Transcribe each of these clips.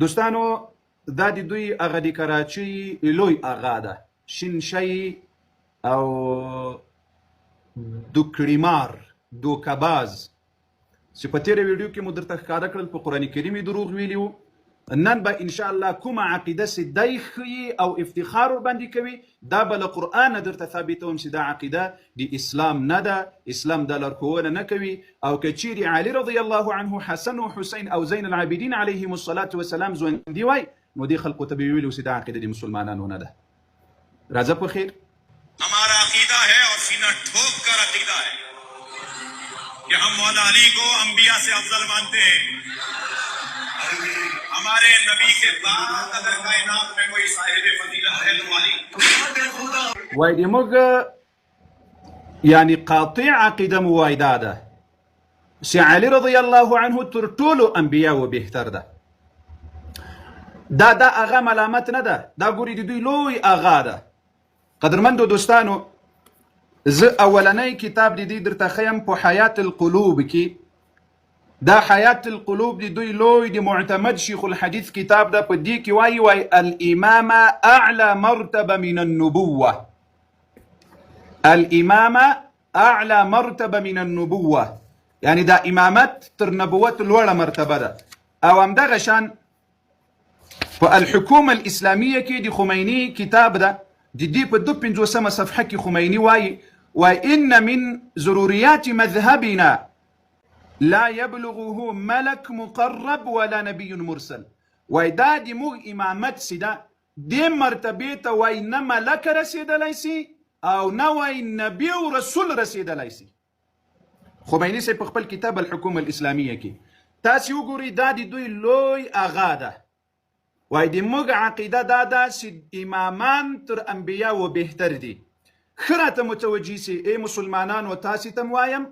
دوستانو دا د دوی هغه د کراچۍ لوی اغا ده، شین شی او دوکړیمار دوکباز چې په تیره ویډیو کې مو درته ښکاره کړل په قرآن کریم دروغ ویلي وو. نن به ان شاء الله کومه عقیده چې دی ښیي او افتخار ورباندې کوي دا به له قرآنه درته ثابتوم چې دا عقیده د اسلام نه ده، اسلام دا لارښوونه نه کوي. او که چیرې علي رضی الله عنه، حسن و حسین او زین العابدین علیهم الصلاة والسلام ژوندي وای نو دې خلقو ته به ویلو چې دا عقیده د مسلمانانو نه ده. راځه په خیر. हमारा अकीदा है और सीना ठोक कर अकीदा है कि हम मौला अली को अंबिया से अफजल मानते हैं। हमारे नबी के बाद अगर कायनात में कोई साहिब फजीलत है तो अली। وای دې موږ یعنی قاطع عقیده مو وای دا ده چې علي رضی الله عنه تر ټولو انبیاو بهتر ده. دا هغه ملامت نه ده، دا ګوري د دوی لوی اغا ده. قدرمندو دوستانو، زه اولنی کتاب د دې درته ښیم په حیات القلوب کې. دا حیات القلوب د دوی لوی د معتمد شیخ الحدیث کتاب ده. په دې کې وایي الامامه اعلى مرتبه من النبوه، الامامه اعلى مرتبه من النبوه، یعنی دا امامت تر نبوت لوړه مرتبه ده. او همدغه شان په الحکومه الاسلامیه کې د خمیني کتاب ده، د دې په 250 صفحه کې خمیني وایي وان من ضروريات مذهبنا لا يبلغه ملك مقرب ولا نبي مرسل. وای دا د موږ امامت سیده دې مرتبه ته وای نه ملک رسیدلی سي او نه وای نبی او رسول رسیدلی سي. خمیني سي په خپل کتاب الحکومه الاسلامیه کې تاسو وګورئ دا د دوی لوی اغا ده. وای د موږ عقیده دا ده چې امامان تر انبیاو بهتر دي. ښه راته متوجي سي ای مسلمانانو تاسې ته م وایم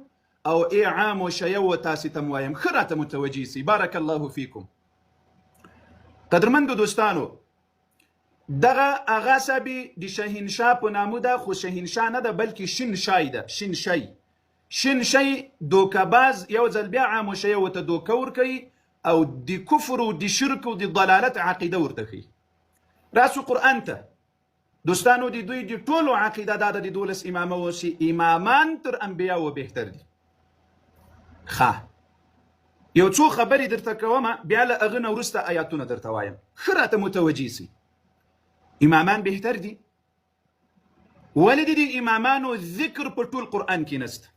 او ای عام و شیو تاسې ته م وایم، ښه راته متوجي سي. بارک الله فیکم. قدرمندو دوستانو، دغه اغا صاحبې د شهنشاه په نامه ده، خو شهنشاه نه ده بلکې شین شای ده. شین شی، شین شی دوکباز یو ځل بیا عام و شیو ته دوکه ورکوي او د کفر و د شرک و د ضلالت عقیده ورته ښیي. راسو قرآن ته دوستانو، د دوی د ټولو عقیده دا ده د 12 امامه و چې امامان تر انبیاو بهتر دي. ښه یو څو خبرې درته کومه، بیا له هغه نه وروسته آیاتونه درته وایم، ښه راته متوجي سي. امامان بهتر دي ولې د دې امامانو ذکر په ټول قرآن کې نسته؟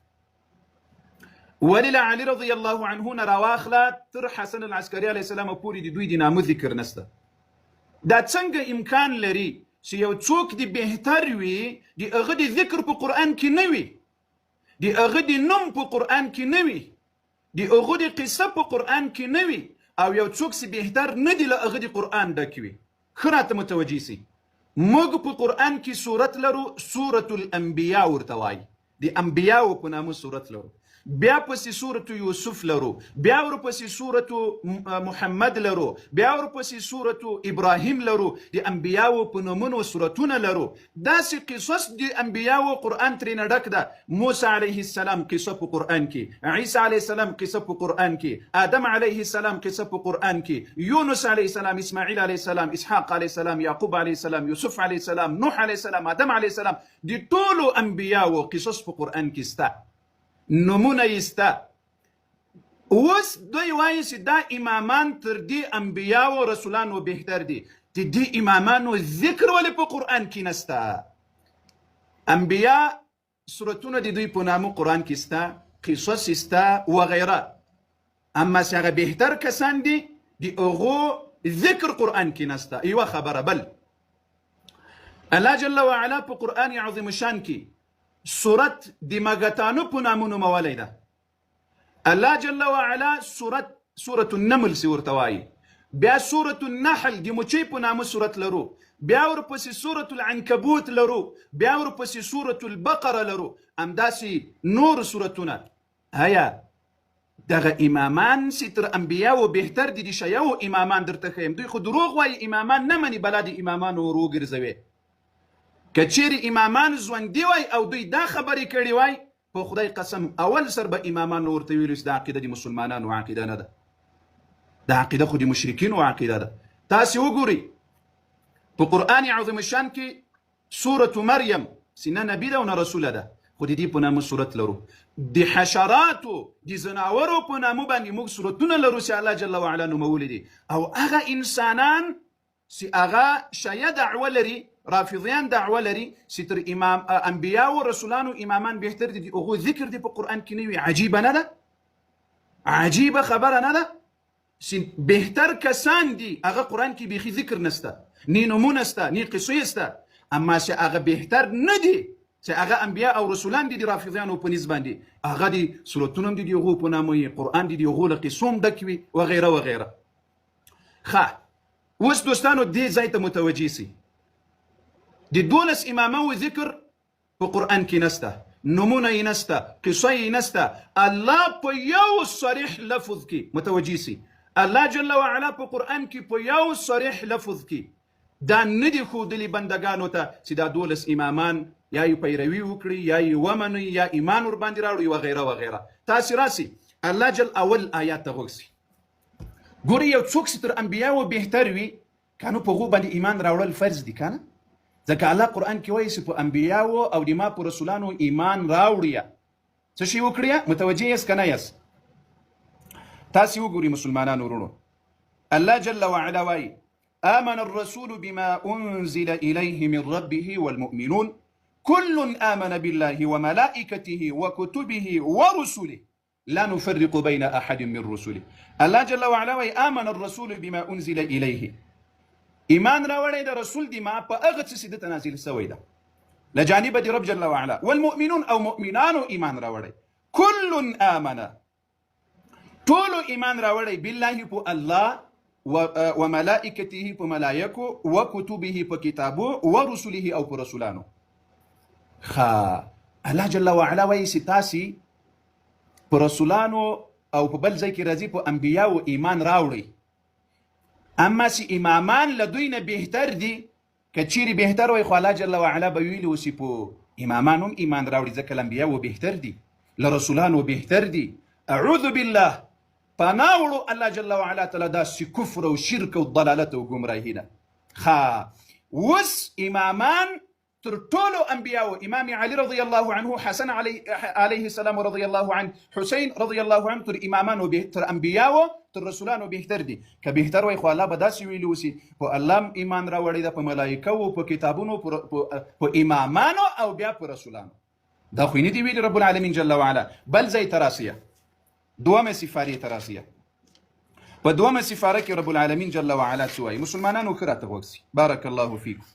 ولې له علي رضی الله عنه نه راواخله تر حسن العسکري علیه السلام پورې د دوی د نامه ذکر نسته؟ دا څنګه امکان لري چې یو څوک د بهتر وي د هغه د ذکر په قرآن کې نه وي، د هغه د نوم په قرآن کې نه وي، د هغه د قصه په قرآن کې نه وي، او یو څوک چې بهتر نه دی له هغه د قرآن ډک وي؟ ښه راته متوجي سي. موږ په قرآن کې سورت لرو، سورة الانبیاء ورته وایي، د انبیاو په نامه سورت لرو. بیا پسې سورة یوسف لرو، بیا ورپسې سورة محمد لرو، بیا ورپسې سورة ابراهیم لرو. د انبیاو په نومونو سورتونه لرو. داسې قصص د انبیاو قرآن ترېنه ډک ده. موسی علیه السلام قصه په قرآن کې، عیسی علیه السلام قصه په قرآن کې، آدم علیه السلام قصه په قرآن کې، یونس علیه السلام، اسماعیل علیه السلام، اسحاق علیه السلام، یعقوب علیه السلام، یوسف علیه السلام، نوح علیه السلام، آدم علیه السلام. د ټولو انبیاو قصص په قرآن کې سته، نمونه یې سته. اوس دوی وایي چې دا امامان تر دې انبیاو رسولانو بهتر دي. د دې امامانو ذکر ولې په قرآن کې نسته؟ انبیا سورتونه د دوی په نامه قرآن کې سته، قصص سته وغیره، اما چې هغه بهتر کسان دي د هغو ذکر قرآن کې نسته. یوه خبره بل، الله جل وعلا په قرآن عظیم شان کې سورت د مګتانو په نامه نومولی ده. الله جل وعلا سورة النمل سی ورته وایي، بیا سورة النحل د مچۍ په نامه سورت لرو، بیا ورپسې سورة العنکبوت لرو، بیا ورپسې سورة البقره لرو، همداسې نور سورتونه. هیا دغه امامان چې تر انبیاو بهتر دي، د شیعو امامان درته ښیم. دوی خو دروغ وایي، امامان نه مني، بلا د امامانو ور وګرځوي. که چیرې امامان ژوندي وای او دوی دا خبرې کړې وای، په خدای قسم اول سر به امامان ورته ویلو چې دا عقیده د مسلمانانو عقیده نه ده. دا عقیده خو د مشرکینو عقیده ده. تاسې وګورئ په قرآن عظیم الشان کې سورة مریم چې نه نبي ده او نه رسوله ده، خو د دې په نامه صورت لرو. د حشراتو د ځناورو په نامه باندې موږ صورتونه لرو چې الله جل وعلا نومولي دي. او هغه انسانان چې هغه شیعه دعوه لري، رافضیان دعوه لري چې تر امام انبیا او رسولانو امامان بهتر دي، هغو ذکر دی په قرآن کې نه وي. عجیبه نه ده؟ عجیبه خبره نه ده چې بهتر کسان دي هغه قرآن کې بیخي ذکر نسته، نی نمونه سته، نی قصې سته، اما چې هغه بهتر نه دي چې هغه انبیا او رسولان دي د رافضیانو په نسبت باندې، هغه دي سورتونه هم دي د هغو په نامه، قرآن دي د هغو له قصو هم ډک وي وغیره وغیره. ښه، اوس دوستانو دې ځای ته متوجه سي. د 12 امامو ذکر په قرآن کې نسته، نمونه یې نسته، قصه یې نسته. الله په یو صریح لفظ کې متوجه سي. الله جل وعلا په قرآن کې په یو صریح لفظ کې دا نه دي ښودلي بندګانو ته چې دا 12 امامان یا یې پیروي وکړي یا یې ومني یا ایمان ورباندې راوړي وغیره وغیره. تاسې راسي الله جل اول آیات ته غوږ سي. ګورئ یو څوک چې تر انبیاو بهتر وي که نو په هغو باندې ایمان راوړل فرض دي که نه؟ ځکه الله قرآن کې وایي چې په انبیاو او د ما په رسولانو ایمان راوړیه. څه شی وکړیه؟ متوجه یاست که نه یاست؟ تاسې وګورئ مسلمانانو ورونو، الله جل وعلا وایي آمن الرسول بما أنزل إليه من ربه والمؤمنون كل آمن بالله وملائكته وكتبه ورسله لا نفرق بين أحد من رسله. الله جل وعلا وایي آمن الرسول بما أنزل إليه، ایمان راوړی د رسول دی ما په هغه څه چې دته نازل سوی ده له جانبه د رب جل وعلا، والمؤمنون او مؤمنانو ایمان راوړی، كل آمن ټولو ایمان راوړی، بالله په الله، وملائکته په ملائکو، وکتبه په کتابو، ورسله او په رسولانو. الله جل وعلا وایي چې تاسې په رسولانو او په بل ځای کې راځي په انبیاو ایمان راوړئ، اما چې امامان له دوی نه بهتر دي، که چیرې بهتر وای خو الله جل وعلا به ویلي و چې په امامان هم ایمان راوړي ځکه له انبیاو بهتر دي، له رسولانو بهتر دي. اعوذ بالله، پناه وړو الله جل وعلا تعالی داسې کفر او شرک او ضلالت او ګمراهي نه. اوس امامان تر ټولو انبیاو، امام علي رضی الله عنه، حسن علیه السلام رضی الله عنه، حسین رضی الله عنه، تر امامانو تر انبیاو تر رسولانو بهتر دي. که بهتر وای خو الله به داسې ویلي وسي په الله ایمان راوړی ده، په ملایکو، په کتابونو، په امامانو او بیا په رسولانو. دا خو نه دي ویلي رب العالمین جل وعلا. بل ځای ته راسیه، دومه سفارې ته راسیه. په دومه سفاره کې رب العالمین جل وعلا څه وایي؟ مسلمانانو ښه راته غوږ سي. بارک الله فیکم.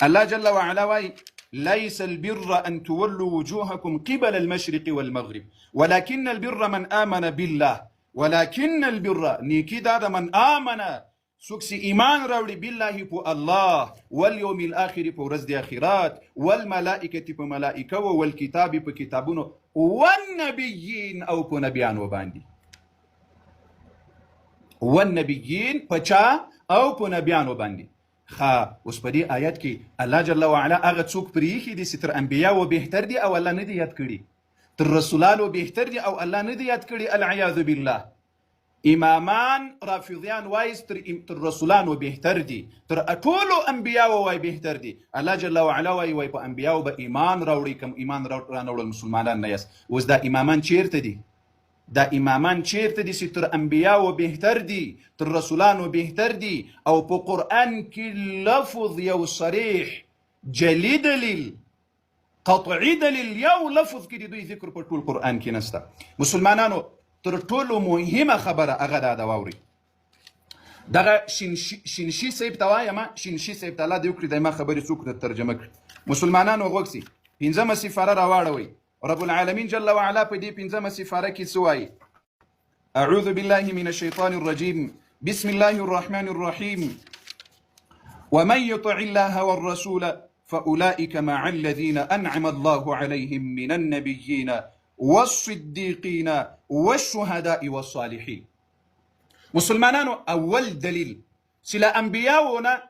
الله جل وعلا وایي ليس البر أن تولوا وجوهكم قبل المشرق والمغرب ولكن البر من آمن بالله. ولكن البر نيكي دا من آمن سوكسي إيمان راولي بالله پو الله واليوم الآخر پو رزد آخرات والملائكة پو ملائكة والكتاب پو كتابونو والنبيين أو پو نبيان وباندي. والنبيين پچا أو پو نبيان وباندي. اوس په دې آیات کې الله جل وعلا هغه څوک پرېښي دي چې تر انبیاو بهتر دي او الله نه دي یاد کړي، تر رسولانو بهتر دي او الله نه دي یاد کړي. العیاذ بالله. امامان رافضیان وایي تر رسولانو بهتر دي، تر ټولو انبیاو وایي بهتر دي. الله جل وعلا وایي په انبیاو به ایمان راوړي، کوم ایمان رانوړل مسلمانان نه یاست. اوس دا امامان چیرته دي؟ دا امامان چیرته دي چې تر انبیاو بهتر دي، تر رسولانو بهتر دي، او په قرآن کې لفظ یو صریح جلی دلیل قطعی دلیل یو لفظ کې د دوی ذکر په ټول قرآن کې نسته. مسلمانانو تر ټولو مهمه خبره هغه دا واوري. دغه شینشي صاحب ته وایم، شینشي صاحب ته الله دې وکړي د ما خبرې څوک ته ترجمه کړي. مسلمانانو غوږ سي، پنځمه سفاره راواړوئ. رب العالمين جل وعلا بدي بنزم سفارك سواي. أعوذ بالله من الشيطان الرجيم. بسم الله الرحمن الرحيم. ومن يطع الله والرسول فأولئك مع الذين أنعم الله عليهم من النبيين والصديقين والشهداء والصالحين. مسلمانانو أول دليل سلا أنبياؤنا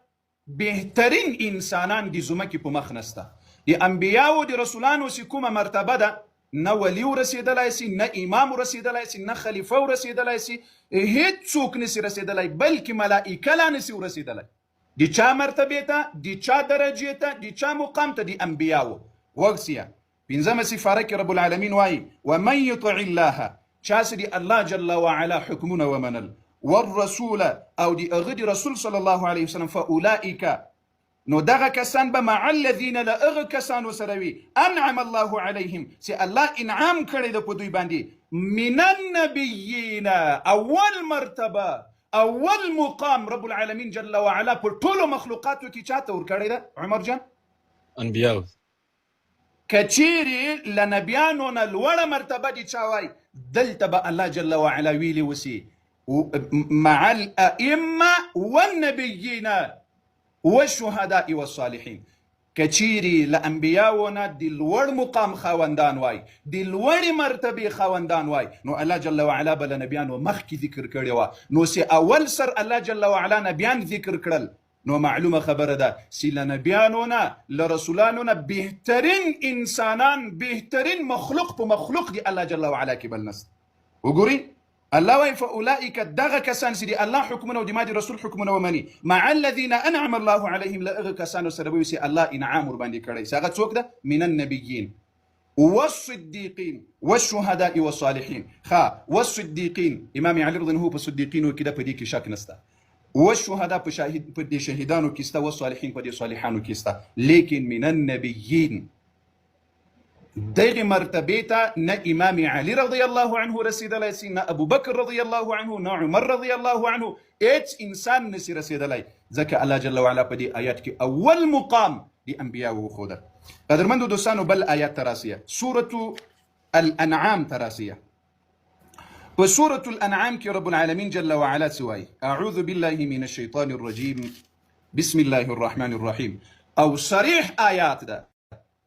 بهترين إنسانان دي زمكي بمخنستا. دی انبیاو دی رسولانو سی کومه مرتبه ده نه ولی ورسېدلی سي، نه امام ورسېدلی سي، نه خلیفه ورسېدلی سي، هیڅوک نسي رسېدلی، بلکې ملائکه لا نسي ورسېدلی. د چا مرتبې ته، د چا درجې ته، د چا مقام ته؟ د انبیاو. وغسیه 5مه سپاره کې رب العالمین وایي ومن یطع الله، چا چې د الله جل وعلا حکمونه ومنل، والرسول او د هغه د رسول صلی الله علیه وسلم، فاولئک نو دغه کسان به مع الذین له هغه کسانو سره وي انعم الله علیهم چې الله انعام کړی د په دوی باندې، من النبیین اول مرتبه اول مقام رب العالمین جل وعلا په ټولو مخلوقاتو کې چاته ورکړی ده عمر جان؟ انبیاء. کچیرې له نبیانو نه لوړه مرتبه دي چا وای، دلته به الله جل وعلا ویلي وسي مع الائمه والنبیین والشهداء والصالحین. کچیرې له انبیاو نه د لوړ مقام خاوندان وای، د لوړې مرتبې خاوندان وای، نو الله جل وعلا به له نبیانو مخکې ذکر کړی وه، نو سي اول سر الله جل وعلا نبیان ذکر کړل، نو معلومه خبره ده چې له نبیانو نه له رسولانو نه بهترین انسانان، بهترین مخلوق په مخلوق دی الله جل وعلا کې بل نست. وګورئ الله وایي فاولئک دغه کسان چې د الله حکمونه او د ما د رسول حکمونه ومني، مع الذین انعم الله علیهم، له هغه کسانو سره به وي چې الله انعام ورباندې کړی. چې هغه څوک ده؟ من النبیین والصدیقین والشهداء والصالحین. والصدیقین امام علی رضی الله په صدیقینو کې ده، په دې کې شک نسته. والشهداء په دې شهیدانو کې سته، والصالحین په دې صالحانو کې سته. لیکن من النبیین دغه مرتبه ته نه امام علی رضی الله عنه رسیدلی سي، نه ابو بکر رضی الله عنه، نه عمر رضی الله عنه، هیڅ انسان نسي رسیدلی، ځکه الله جل وعلا په دې آیات کې اول مقام د انبیاء وښوده. قدرمندو دوستانو بل آیات تراسیه سورة الانعام تراسیه. په سورة الانعام کې رب العالمین جل وعلا سوای اعوذ بالله من الشیطان الرجیم بسم الله الرحمن الرحیم. او صریح آیات ده،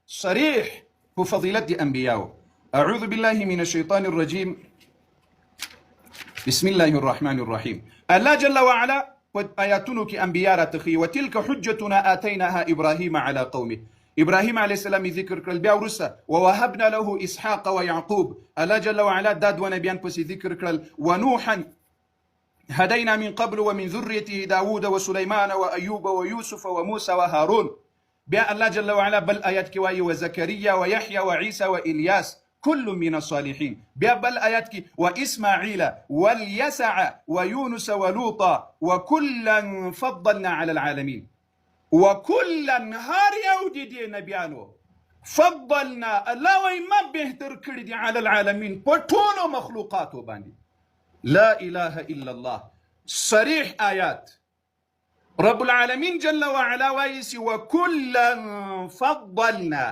صریح بفضيلة أنبياء. أعوذ بالله من الشيطان الرجيم بسم الله الرحمن الرحيم. الله جل وعلا آياتنك أنبياء تخي وتلك حجتنا آتيناها إبراهيم على قومه. إبراهيم عليه السلام ذكر كرل بيا ورسا ووهبنا له إسحاق ويعقوب. الله جل وعلا داد ونبيان بس ذكر كرل ونوحا هدينا من قبل ومن ذريته داود وسليمان وأيوب ويوسف وموسى وهارون. بیا الله جل وعلا بل آیات کې وایي وزکریا ويحيى وعيسى والياس كل من الصالحين. بیا بل آیات کې واسماعیل واليسع ويونس ولوطا وكلا فضلنا على العالمين. وكلا هر یو دي نبیانو فضلنا الله وای ما بهتر کړی دي على العالمين په ټولو مخلوقاتو باندې. لا اله الا الله. صریح آیات رب العالمين جل وعلا وایسي وكلا فضلنا.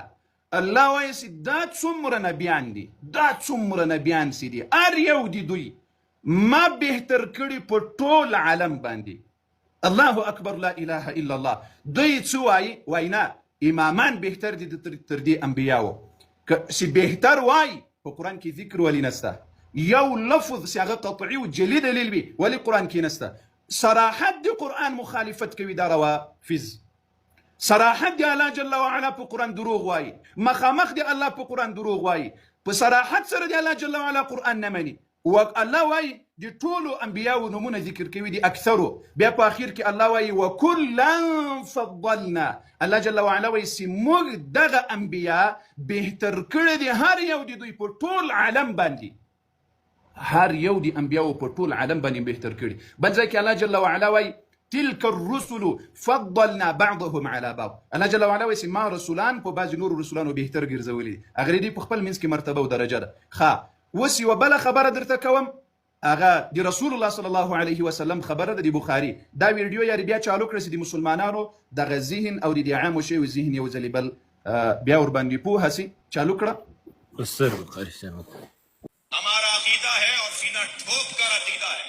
الله وایسي دا څومره نبیان دي، دا څومره نبیان سي دي، هر یو دي دوی ما بهتر کړي په ټول عالم باندې. الله اکبر لا اله الا الله. دوی څه وایي؟ وایي نه امامان بهتر دي تر دې انبیاو. چې بهتر وایي په قرآن کې ذکر ولې نسته، یو لفظ چې هغه قطعي و جلي دلیل وي ولې قرآن کې نسته. صراحت دي قرآن مخالفت کوي دا روافض، صراحت دي الله جل وعلا په قرآن دروغ وایي، مخامخ دي الله په قرآن دروغ وایي، په صراحت سره دي الله جل وعلا قرآن نه مني. والله وایي دي ټولو انبیاو نمونه ذکر کوي دي اکثرو، بیا په اخر کې الله وایي وکلا فضلنا. الله جل وعلا وایي چې موږ دغه انبیا بهتر کړي دي هر یو دي دوی په ټول عالم باندې، هر یو دی انبیاء په ټول عالم باندې بهتر کړي. بل ځای کې الله جل وعلا وایي تلك الرسل فضلنا بعضهم على بعض. الله جل وعلا وایي ما رسولان په بعض نور رسولانو بهتر ګرځولي دي، هغه دي په خپل منځ کې مرتبه او درجه ده. وسی وبله خبره درته کوم، هغه د رسول الله صلی الله علیه وسلم خبره ده د بخاری. دا ویډیو یا بیا چالو کړئ چې د مسلمانانو دغه ذهن او د عامو شی ذهن یو ځلې بل بیا ور باندې پوهه سي. چالو کړه. سر بخاری صاحب हमारा अकीदा है और सीना ठोक कर अकीदा है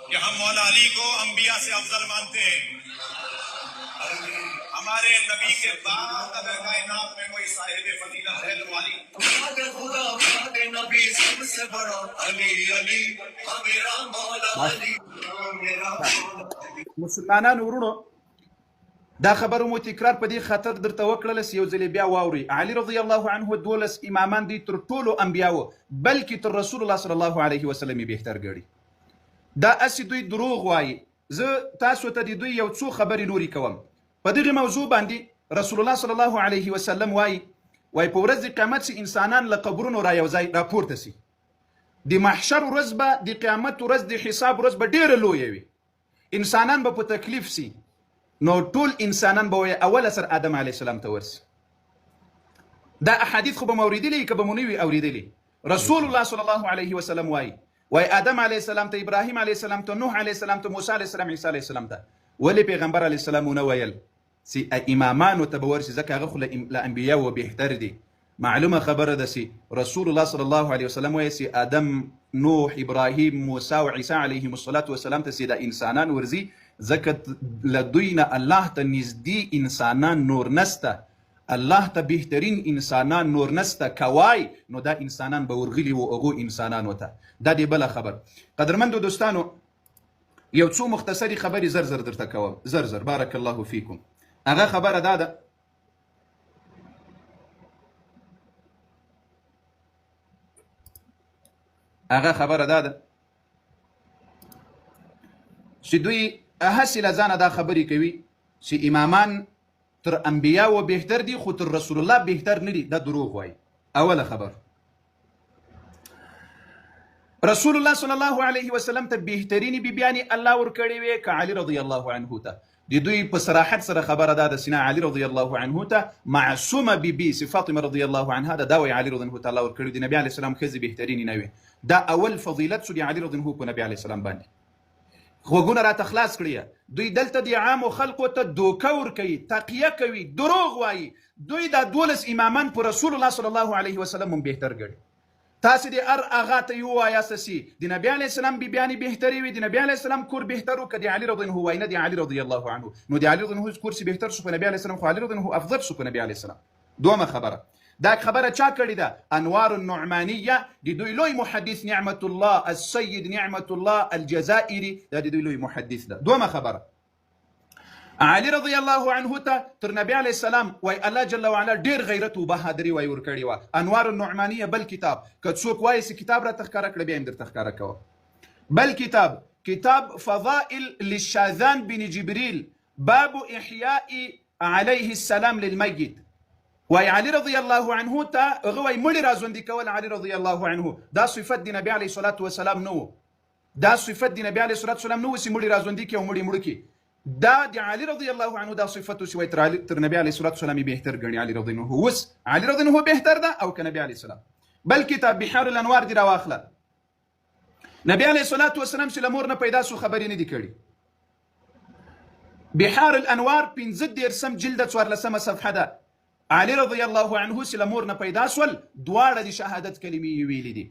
कि हम मौला अली को अंबिया से अफजल मानते हैं। हमारे नबी के बाद अगर कायनात में कोई साहिब फजीलत है तो अली। खुदा नबी सबसे बड़ा अली अली मेरा मौला अली मेरा। مسلمانان ورونو دا خبره مو تکرار په دې خاطر درته وکړله چې یو ځل بیا واوري. علي رضی الله عنه 12 امامان دي تر ټولو انبیاو، بلکې تر رسول الله صلی الله علیه وسلم بهتر ګڼي. دا اسی دوی دروغ وایي. زه تاسو ته د دوی یو څو خبرې نوري کوم. په دغه موضوع باندې رسول الله صلی الله علیه وسلم وایي په ورځ د قیامت چې انسانان له قبرونو راپورته سي، د محشر ورځ به د قیامت ورځ د حساب ورځ به ډیره لویه وي. انسانان به په تکلیف سي، نو ټول انسانان به اول سر آدم علیه السلام ته ورسي. دا احادیث خو به مو اوریدلي که به مو نه وي اوریدلي. رسول الله صلی الله علیه وسلم وایي آدم علیه السلام ته، ابراهیم علیه السلام ته، نوح علیه السلام ته، موسی علیه السلام، عیسی علیه السلام ته. ولې پیغمبر علیه السلام ونه ویل چې امامانو ته به ورسي ځکه هغه خو له انبیاو بهتر دي؟ معلومه خبره ده چې رسول الله صلی الله علیه وسلم وایي چې آدم، نوح، ابراهیم، موسی او عیسی علیهم الصلاة والسلام ته چې د انسانان ورزي ځکه له دوی نه الله ته نږدې انسانان نور نسته، الله ته بهترین انسانان نور نسته. کوای نو دا انسانان به ورغلي وو هغو انسانانو ته. دا دی بله خبر. قدرمندو دوستانو، یو څو مختصرې خبرې زر زر درته کوم، زر زر. بارک الله فیکم. هغه خبره دا ده چې دوی هسې له ځانه دا خبرې کوي چې امامان تر انبیاو بهتر دي خو تر رسول الله بهتر نه دي. دا دروغ وایي. اوله خبر، رسول الله صلی الله علیه وسلم ته بهترینی بیبیانې الله ورکړې وې که علي رضی الله عنه ته. د دوی په صراحت سره خبره دا ده چې علي رضی الله عنه ته معصومه بیبي چې فاطمه رضی الله عنها ده، دا وایي علي رضی الله عنه الله ورکړي. د نبي علیه السلام ښځې بهترینې نه وي. دا اول فضیلت شو د علي رضی الله عنه په نبي علیه السلام باندې. غوږونه راته خلاص کړي. دوی دلته د عامو خلقو ته دوکه ورکوي، تقیه کوي، دروغ وایي. دوی دا 12 امامان په رسول الله صلی الله علیه وسلم هم بهتر ګڼي. تاسو د هر هغه ته یو وایاست چې د نبي علیه السلام بیبیانې بهترې وي، د نبي علیه السلام کور بهتر و که د علي رضی الله عنه وایي نه د علي رضی الله عنه. نو د علي رضی الله عنه کور چې بهتر شو په نبي علیه السلام، خو علي رضی الله عنه افضل شو په نبي علیه السلام. دومه خبره، دا خبره چا کړې ده؟ انوار النعمانیه د دوی لوی محدث نعمت الله السید نعمت الله الجزائري، دا د دوی لوی محدث ده. دومه خبره، علي رضی الله عنه ته تر نبی علیه السلام وای الله جل وعلا ډیر غیرت او بهادری وای ورکړی و. انوار النعمانیه بل کتاب، که څوک وایي چې کتاب را تخکاره کړی بیا هم درته ښکاره کوه. بل کتاب فضائل للشاذان بن جبريل باب احیاء علیه السلام للمیت. وای علي رضی الله عنه ته هغه وای مړي راژوندي کول علي رضی الله عنه دا صفت د نبی علیه الصلاة والسلام نه و. دا صفت د نبی علیه الصلاة والسلام نه و چې مړي راژوندي کړي او مړي مړ کړي. دا د علي رضی الله عنه دا صفت شوی تر نبی علیه الصلاة والسلام بهتر ګڼي علي رضی الله عنه. اوس علي رضی الله عنه بهتر ده او که نبی علیه السلام؟ بل کتاب بحار الانوار دی راواخله. نبی علیه الصلاة والسلام چې له مور نه پیدا سو خبرې نه دي کړي. بحار الانوار 15 جلد 14 صفحه ده. علي رضی الله عنه چې له مور نه پیدا سول دواړه د شهادت کلمې ویلې دي.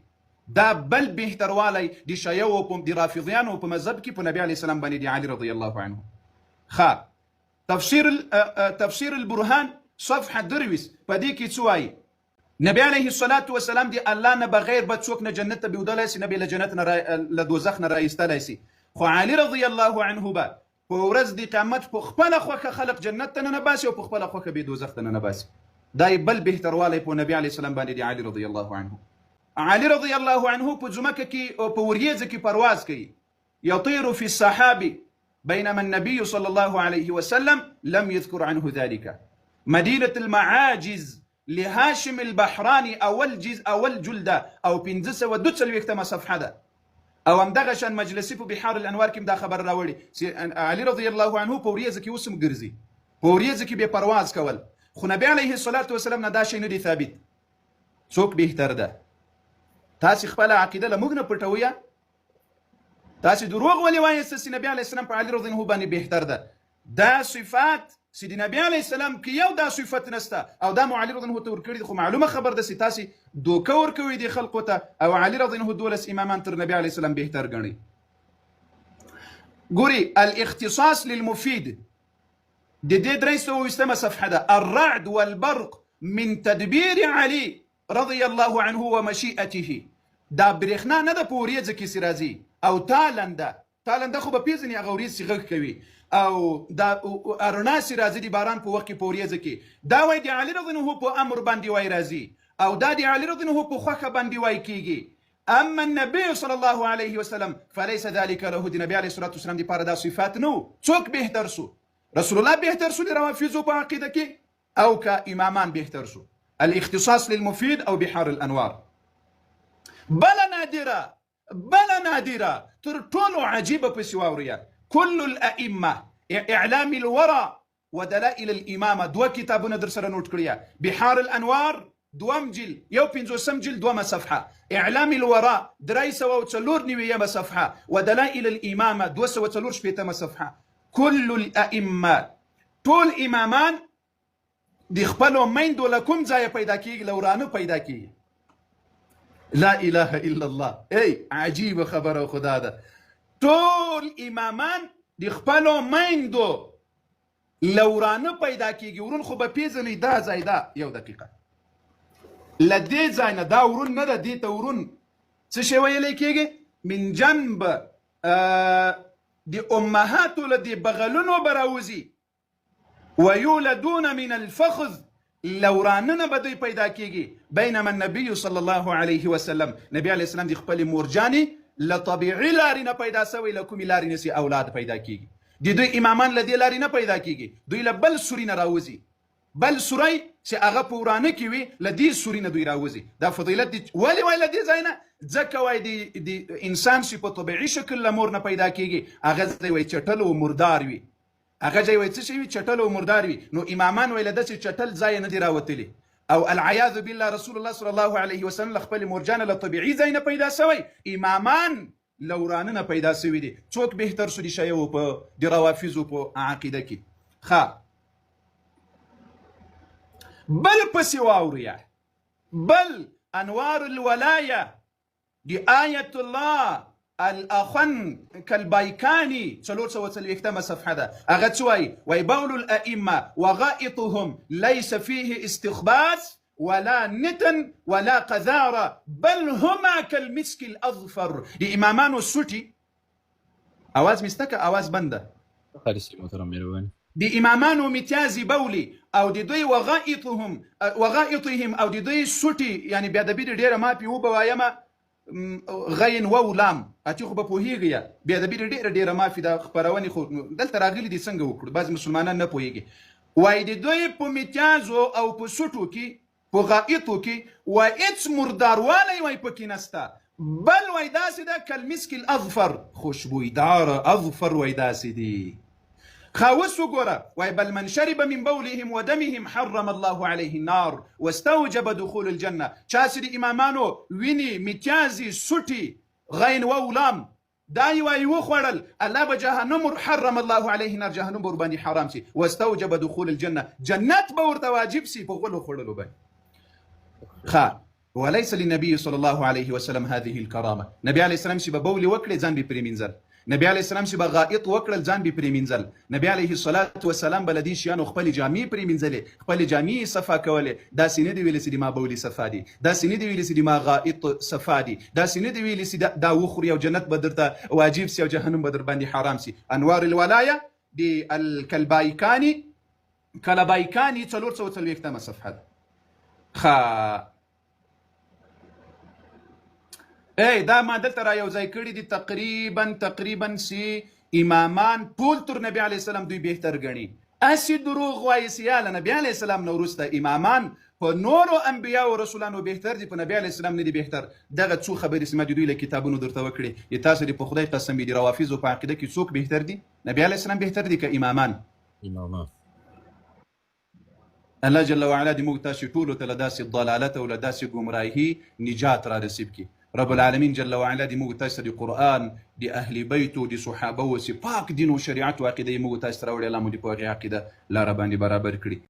دا بل بهتروالی د شیعو او د رافضیانو په مذهب کې په نبی علیه السلام باندې دی علي رضی الله عنه. تفسیر البرهان صفحه 23 په دې کې څه وایي؟ نبی علیه الصلاة والسلام دی الله نه بغیر به څوک نه جنت ته بیودلی سي، نه به له جنت نه له دوزخ نه رایستلی سي. خو علي رضی الله عنه به په ورځ د قیامت په خپله خوښه خلق جنت ته نه باسي او په خپله خوښه به دوزخ ته نه باسي. دا بل بهتروالی په نبی علیه السلام باندې دی علي رضی الله عنه. علي رضی الله عنه په ځمکه کې او په وریځو کې پرواز کوي. يطير في السحاب بينما النبي صلى الله عليه وسلم لم يذكر عنه ذلك. مدينة المعاجز لهاشم البحراني اول جلده او 15 صفحه ده. او همدغه شان مجلسي په بحار الانوار کې دا خبر راوړي چې علي رضی الله عنه په وریځو کې اوسم ګرځي، په وریځو کې به پرواز کول. خو نبی علیه الصلاة والسلام نه دا شی نه دی ثابت. څوک بهتر ده؟ تاسو خپل عقیده له موږ نه پټوي. تاسو دروغ ولې وایاست چې نبی علیه السلام په علي رضی الله عنه باندې بهتر ده؟ دا صفات چې د نبی علیه السلام کې یو دا صفت نسته او دا مو علي رضی الله عنه ته ورکړي دي. خو معلومه خبر ده چې تاسو دوکه ورکوي دي خلقو ته او علي رضی الله عنه 12 امامان تر نبی علیه السلام بهتر ګڼي. ګوري الاختصاص للمفيد د دې 320 صفحه ده. الرعد والبرق من تدبير علي رضي الله عنه ومشيئته. دا برېښنا نه ده په وریځو کې چې راځي او تالنده تالنده خو به پیژنې هغه ورېځ چې غږ کوي او دا رڼا چې راځي د باران په وخت کې په ورېځه کې دا وایي د علي رضی الله په امر باندې وایي راځي او دا د علي رضی الله په خوښه باندې وایي کېږي. اما النبي صلی الله علیه وسلم فليس ذلك له. د نبي علیه الصلاة والسلام دپاره دا صفات نه و. څوک بهتر سو؟ رسول الله بهتر سو د روافضو په عقیده کې او که امامان بهتر سو؟ الاختصاص للمفيد او بحار الانوار. بل نادره تر ټولو عجیبه پسې واوريه كل الائمه اعلام الورى ودلائل الامامه دوه کتابونه در سره نوٹ کړیا. بحار الانوار دوم جل یو 50 جل دومه صفحه، اعلام الورى 394 صفحه، ودلائل الامامه 204 صفحه. كل الائمه ټول امامان د خپلو میندو له کوم ځایه پیدا کیږي؟ لورانه پیدا کیږي. لا اله الا الله. ای عجیب خبره خدا ده. ټول امامان د خپلو میندو لورانه پیدا کیږي. ورون خو به پیژنې دا ځای ده. یو دقیقه له دې ځای نه دا ورون نه ده، دې ته ورون څه شی ویلی کیږي؟ من جنب د امهاتو له دې بغلونو به راوځي. ويولدون من الفخذ لورانه به دوی پیدا کیږي. بینما النبي صلی الله علیه وسلم نبی علیه السلام د خپلې مورجانې له طبیعي لارې نه پیدا سوی، له کومې لارې نه سي اولاد پیدا کیږي. د دوی امامان له دې لارې نه پیدا کیږي، دوی له بل سوري نه راوځي. بل سوری چې هغه په ورانه کې وي له دې سوري نه دوی راوځي. دا فضیلت دی. ولې وایي له دې ځای نه؟ ځکه وایي د انسان چې په طبیعي شکل له مور نه پیدا کیږي هغه ځای وایي چټل او مردار وي. هغه ځای وایي څه شی وي؟ چټل او مردار وي. نو امامان وایي له داسې چټل ځای نه دي راوتلي. او العیاذ بالله رسول الله صلی الله علیه وسلم له خپلې مورجانه له طبیعي ځای نه پیدا سوی، امامان له ورانه نه پیدا سوي دي. څوک بهتر سو د شیعو په د روافضو په عقیده کې؟ بل پسې واوریا بل انوار الولايه دی آیت الله الاخن كالبايكاني 440 صفحه ده. هغه څه وایي؟ بول الائمه وغائطهم ليس فيه استخباث ولا نتن ولا قذاره بل هما كالمسك الاظفر. دی امامان السوتي اواز مستکه اواز بنده خالص محترم مروان دی امامان متیازی بولی او دی دوی وغائطهم او دی دوی سوټي یعنی بیا د بیر ډیره ما پی و بوایم غین و لام اتی خو په پوهیږي بیا د بیر ډیره ما فی د خبرونی خو دلته راغلی دي څنګه وکړو بعض مسلمانان نه پوهیږي. وای دی دوی په متیازو او په سوټو کې په غائطو کې و اڅ مرداروالی وای پکې نسته بل وای داسې ده کالمسک الاظفر خوشبویدار اظفر وای داسې دی. خاوس وګوره وای بل من شرب من بولهم ودمهم حرم الله عليه النار واستوجب دخول الجنه. چا چې د امامانو ویني متیازي سوټي غین و لام دای وای وخوړل الله به جهنم حرم الله عليه النار جهنم بر باندې حرام سي واستوجب دخول الجنه جنت به ورته واجب سي په غلو خوړلو باندې. وليس للنبي صلى الله عليه وسلم هذه الكرامه. نبي عليه السلام چې به بولي وکړي ځان به پرې مینځل. نبی علیه السلام چې به غائط وکړل ځان به پرې مینځل. نبی علیه الصلاة والسلام به له دې شیانو خپلې جامې پرې مینځلې، خپلې جامې صفا کولې. داسې نه دي ویلي چې د ما بولي صفا دي، داسې نه دي ویلي چې د ما غائط صفا دي، داسې نه دي ویلي چې دا وخوري او جنت به درته واجب سي او جهنم به در باندې حرام سي. انوار الولايه د الکلبایکاني 440 صفحه ده. دا ما دلته را یو ځای کړي دي تقریبا سی امامان ټول تر نبی علیه السلام دوی بهتر ګڼي. اسې دروغ وایي چې یا له نبی علیه السلام نه وروسته امامان په نورو انبیاء او رسولانو بهتر دي، په نبی علیه السلام نه دي بهتر. دغه څو خبرې چې ما د دوی له کتابونو درته وکړې تاسو دې په خدای قسم دي روافضو په عقیده کې څوک بهتر دي؟ نبی علیه السلام بهتر دي که امامان؟ الله جل وعلا دې موږ تاسو ټولو ته له داسې ضلالت او له داسې ګمراهي نجات را نصیب کړي. رب العالمین جل وعلا دې موږ تاسو ته د قرآن د اهل بیتو د صحابه او پاک دین او شریعت او عقیده موږ تاسو ته راوړي. الله مو دې په هغې عقیده لاره باندې برابر کړي.